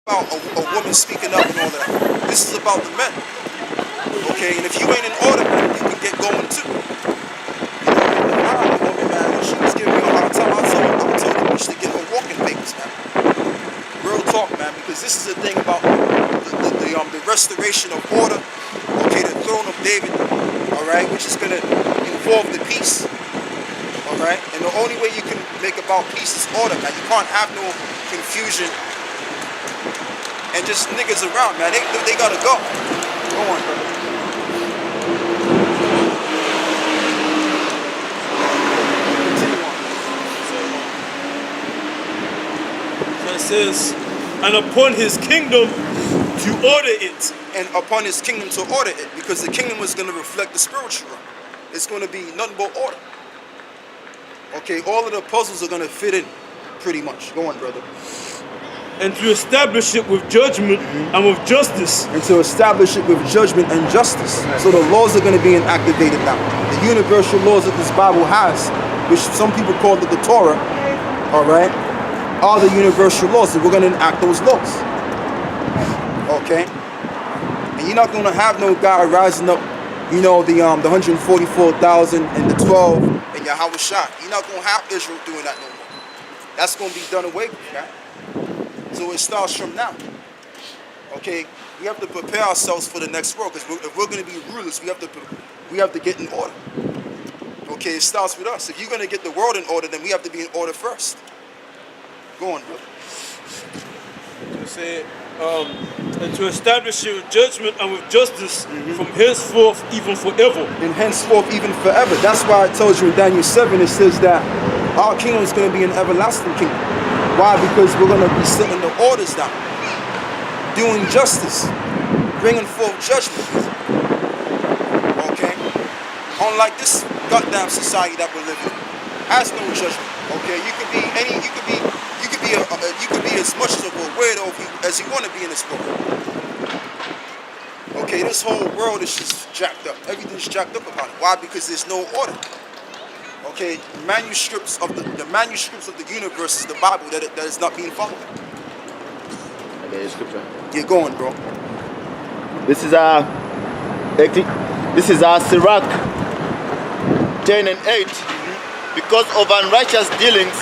about a woman speaking up and all that. This is about the men. Okay, and if you ain't in order, man, you can get going too. You know, the woman, man, when she was giving me a hard time, I told her she should get her walking papers, man. Real talk, man, because this is the thing about the restoration of order. Okay, the throne of David, all right, which is gonna involve the peace. All right, and the only way you can make about peace is order, man. You can't have no confusion and just niggas around, man. They gotta go. Go on, brother. So it says, and upon his kingdom to order it. And upon his kingdom to order it, because the kingdom is gonna reflect the spiritual realm. It's gonna be nothing but order. Okay, all of the puzzles are gonna fit in, pretty much. Go on, brother. And to establish it with judgment and with justice. And to establish it with judgment and justice. So the laws are gonna be inactivated now. The universal laws that this Bible has, which some people call it the Torah, all right, are the universal laws. So we're gonna enact those laws. Okay? And you're not gonna have no guy rising up, you know, the 144,000 and the 12 and Yahweh Shai. You're not gonna have Israel doing that no more. That's gonna be done away with, right? So it starts from now. Okay, we have to prepare ourselves for the next world, because if we're gonna be rulers, we have to get in order. Okay, it starts with us. If you're gonna get the world in order, then we have to be in order first. Go on, brother. To say, and to establish it with judgment and with justice from henceforth even forever. And henceforth even forever. That's why it tells you in Daniel 7, it says that our kingdom is going to be an everlasting kingdom. Why? Because we're going to be setting the orders down, doing justice, bringing forth judgment. Okay? Unlike this goddamn society that we're living in, has no judgment. Okay? You could be as much of a weirdo as you want to be in this world. Okay, this whole world is just jacked up. Everything's jacked up about it. Why? Because there's no order. Okay, the manuscripts of the universe is the Bible that is not being followed. Okay, scripture. Get going, bro. This is Sirach 10 and 8. Because of unrighteous dealings,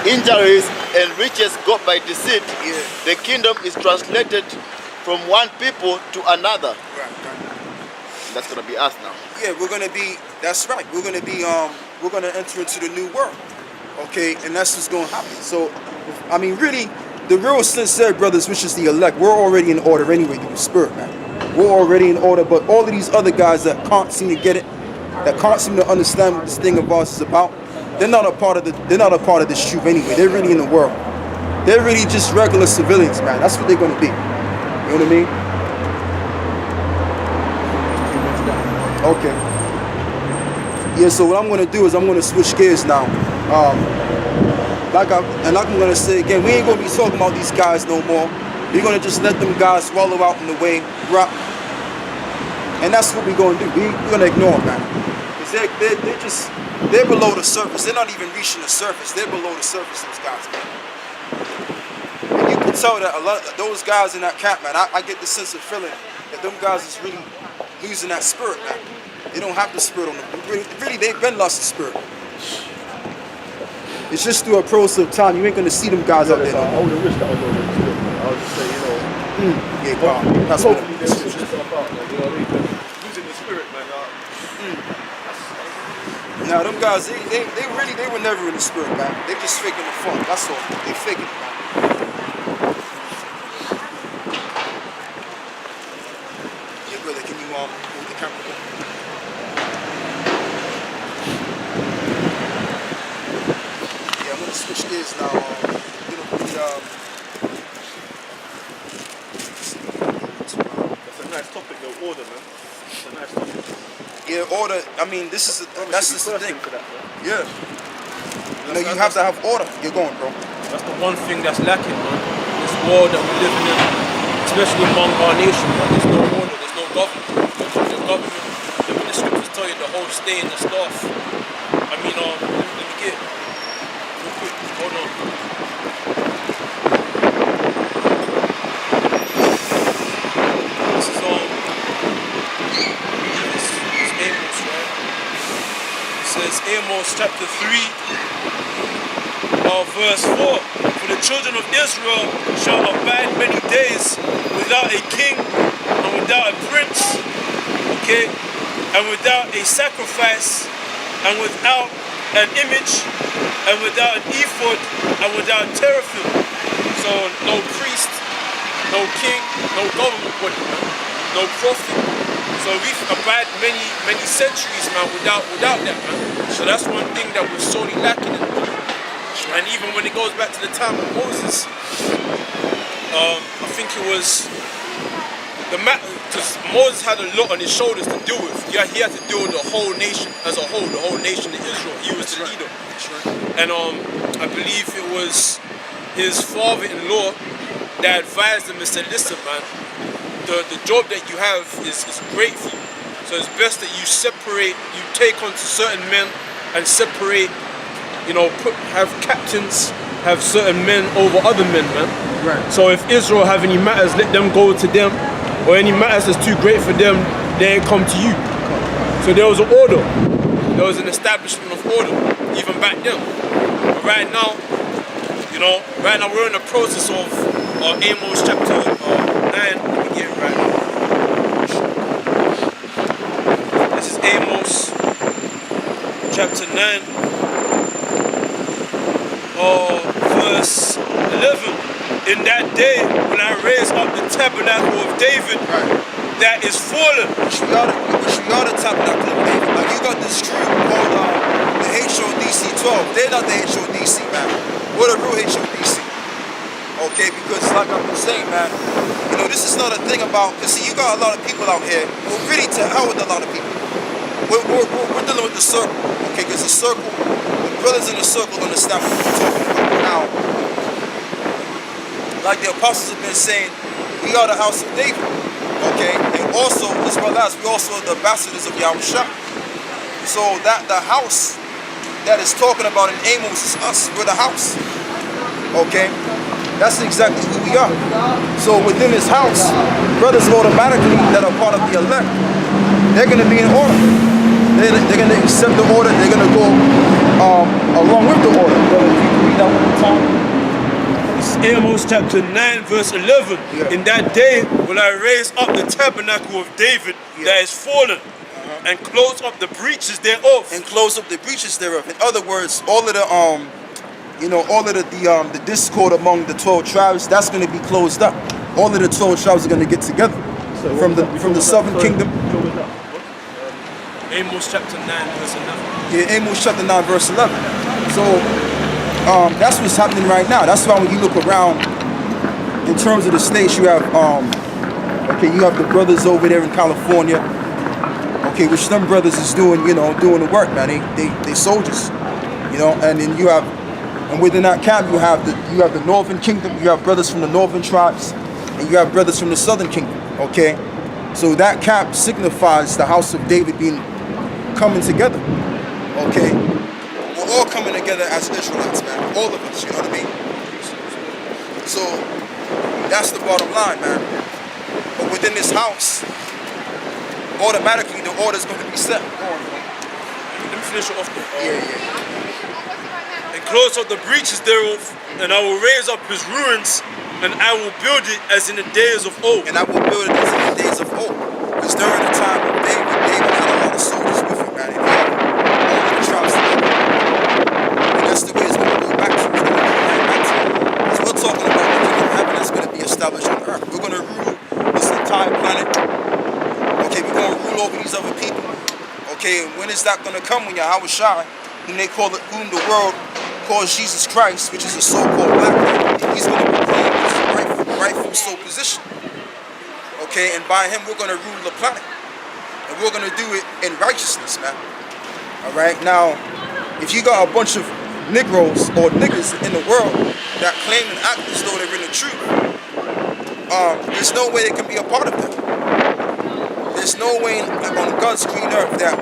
injuries and riches got by deceit, the kingdom is translated from one people to another. Right. That's gonna be us now. Yeah, we're gonna be. That's right. We're gonna enter into the new world. Okay, and that's what's gonna happen. So, I mean, really, the real sincere brothers, which is the elect, we're already in order anyway through the Spirit, man. We're already in order. But all of these other guys that can't seem to get it, that can't seem to understand what this thing of ours is about, they're not a part of this truth anyway. They're really in the world. They're really just regular civilians, man. That's what they're gonna be. You know what I mean? Okay. Yeah, so what I'm gonna do is I'm gonna switch gears now. Like I'm gonna say again, we ain't gonna be talking about these guys no more. We're gonna just let them guys swallow out in the way, rock. And that's what we're gonna do. We're gonna ignore them, man. Because they're below the surface. They're not even reaching the surface. They're below the surface, those guys, man. And you can tell that a lot of those guys in that camp, man, I get the sense of feeling that them guys is really losing that spirit, man. They don't have the spirit on them. Really, they've been lost the spirit. It's just through a process of time. You ain't gonna see them guys out there. I would have wished that was over. I would just say, you know. Yeah, God. That's what Hopefully they switch stuff out, like, you know what I mean? Losing the spirit, man. Now them guys, they were never in the spirit, man. They just faking the fun. That's all. They faking it, man. Yeah, brother, can you move the camera? Yeah, I'm gonna switch gears now. That's a nice topic, though, order, man. It's a nice topic. Yeah, order. I mean, that's just the thing. For that, Yeah. You know, you have to have order. You're going, bro. That's the one thing that's lacking, man. This world that we're living in, especially among our nation, man. There's no order, there's no government. The government, the scriptures tell you the whole stay in the stuff. I mean, let me get real quick. Hold on. Amos chapter 3, verse 4. For the children of Israel shall abide many days without a king and without a prince, okay, and without a sacrifice and without an image and without an ephod and without teraphim. So no priest, no king, no government body, man, no prophet. So we've abided many centuries, man, without that, man. So that's one thing that we're sorely lacking in. And even when it goes back to the time of Moses, I think it was because Moses had a lot on his shoulders to deal with. Yeah, he had to deal with the whole nation as a whole, the whole nation of Israel. He was the leader. And I believe it was his father-in-law that advised him and said, listen, man, the job that you have is great for you. So it's best that you separate, you take on to certain men and separate, you know, have captains, have certain men over other men, man. Right. So if Israel have any matters, let them go to them, or any matters that's too great for them, they come to you. So there was an order. There was an establishment of order, even back then. But right now, you know, we're in the process of Amos chapter 9. Let me get it right now. This is Amos chapter 9, verse 11. In that day when I raise up the tabernacle of David that is fallen. Which we are the tabernacle of David. Like you got this group called the HODC 12. They're not the HODC, man. We're the real HODC. Okay, because like I've been saying, man, you know, this is not a thing about, because see, you got a lot of people out here, we're really to hell with a lot of people. We're dealing with the circle, okay, because the circle, the brothers in the circle understand what we're talking about. Now, like the apostles have been saying, we are the house of David, okay, and also, as well as, we also are the ambassadors of Yahushua. So that the house that is talking about in Amos is us, we're the house, okay. That's exactly who we are. So within this house, brothers automatically that are part of the elect, they're going to be in order. They're going to accept the order. They're going to go along with the order. Brother, if you can read that one more time. This is Amos chapter 9, verse 11. Yeah. In that day will I raise up the tabernacle of David that is fallen, and close up the breaches thereof. And close up the breaches thereof. In other words, all of the you know, all of the discord among the 12 tribes, that's going to be closed up. All of the 12 tribes are going to get together from the southern kingdom. Amos chapter 9, verse 11. Yeah, Amos chapter 9, verse 11. So that's what's happening right now. That's why when you look around, in terms of the states, you have okay, you have the brothers over there in California. Okay, which some brothers is doing, you know, doing the work, man. They soldiers, you know, and then you have. And within that camp, you have the northern kingdom. You have brothers from the northern tribes, and you have brothers from the southern kingdom. Okay, so that camp signifies the house of David coming together. Okay, we're all coming together as Israelites, man. All of us, you know what I mean? So that's the bottom line, man. But within this house, automatically the order is going to be set. Let me finish it off there. Yeah. And close up the breaches thereof, and I will raise up his ruins, and I will build it as in the days of old. And I will build it as in the days of old. Because during the time of David had a lot of soldiers with him, man. If you have all of the tribes together. And that's the way it's going to go back to. It's going to go right back to. Because we're talking about the kingdom of heaven that's going to be established on earth. We're going to rule this entire planet. Okay, we're going to rule over these other people. Okay, and when is that going to come? When Yahushua, whom the world calls Jesus Christ, which is a so-called black man, he's going to be playing his rightful soul position. Okay, and by him, we're going to rule the planet. And we're going to do it in righteousness, man. All right, now, if you got a bunch of Negroes or niggas in the world that claim and act as though they're in the truth, there's no way they can be a part of that. There's no way on God's green earth that,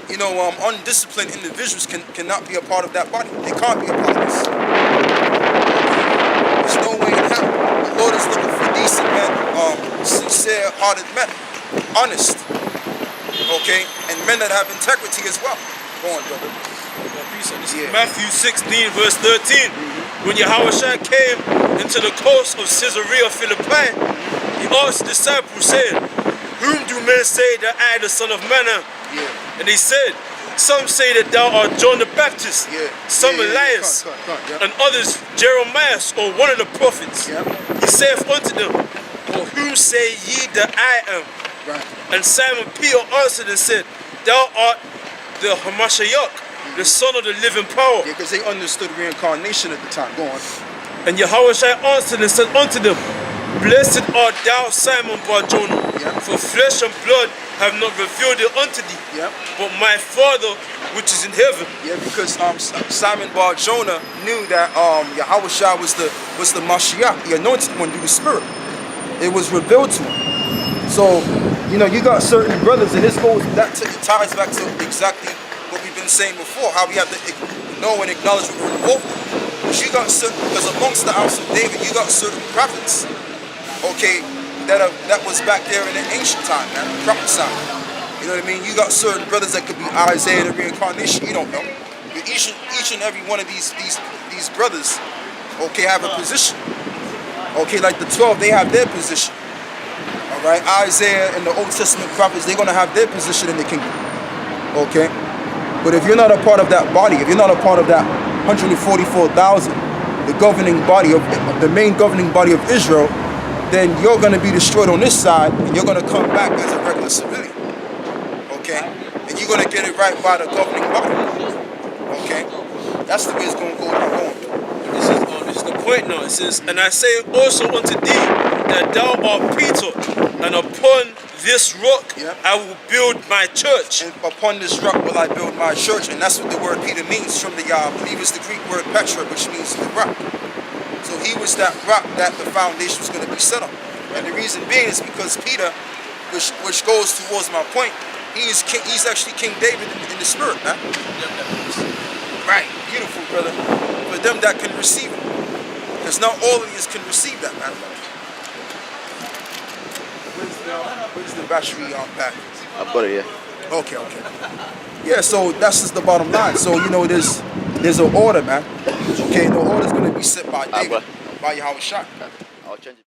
you know, undisciplined individuals cannot be a part of that body. They can't be a part of this. There's no way in hell. The Lord is looking for decent men, sincere-hearted men, honest, okay, and men that have integrity as well. Go on, brother. precept. This Yeah. is Matthew 16, verse 13. When Yahushua came into the coast of Caesarea Philippi, he asked the disciples, saying, "Whom do men say that I, the Son of Man, am?" Yeah. And they said, "Some say that thou art John the Baptist, Yeah. some Yeah, yeah, yeah. Elias, Come, yeah. and others Jeremiah or one of the prophets." Yeah. He saith unto them, "For whom say ye that I am?" Right. And Simon Peter answered and said, "Thou art the Hamashiach, the Son of the living power." Yeah, because they understood reincarnation at the time. Go on. And Yahushua answered and said unto them, "Blessed art thou, Simon Bar-Jonah, Yeah. for flesh and blood have not revealed it unto thee, Yeah. but my Father which is in heaven." Yeah, because Simon Bar Jonah knew that Yahushua was the Mashiach, the anointed one through the Spirit. It was revealed to him. So, you know, you got certain brothers, and this it ties back to exactly what we've been saying before, how we have to know and acknowledge what we're involved in. Because you got certain, because amongst the house of David, you got certain prophets, okay, that was back there in the ancient time, man, prophesying. You know what I mean? You got certain brothers that could be Isaiah, the reincarnation. You don't know. Each and every one of these brothers, okay, have a position. Okay, like the 12, they have their position. All right, Isaiah and the Old Testament prophets, they're gonna have their position in the kingdom. Okay, but if you're not a part of that body, if you're not a part of that 144,000, the governing body of the main governing body of Israel, then you're gonna be destroyed on this side, and you're gonna come back as a regular civilian. Okay, and you're gonna get it right by the governing body. Okay, that's the way it's gonna go on. This is the point now. It says, "And I say also unto thee that thou art Peter, and upon this rock Yeah. I will build my church." And upon this rock will I build my church, and that's what the word Peter means from the I believe it's the Greek word Petra, which means the rock. So he was that rock that the foundation was going to be set on. And the reason being is because Peter, which goes towards my point, he's actually King David in the spirit, man. Right, beautiful, brother. For them that can receive it, because not all of you can receive that, man. Where's the battery pack? I've got it here. Okay. Yeah, so that's just the bottom line. So, you know, there's an order, man. Okay, the order's gonna be set by David, by Yahushua. I'll change it.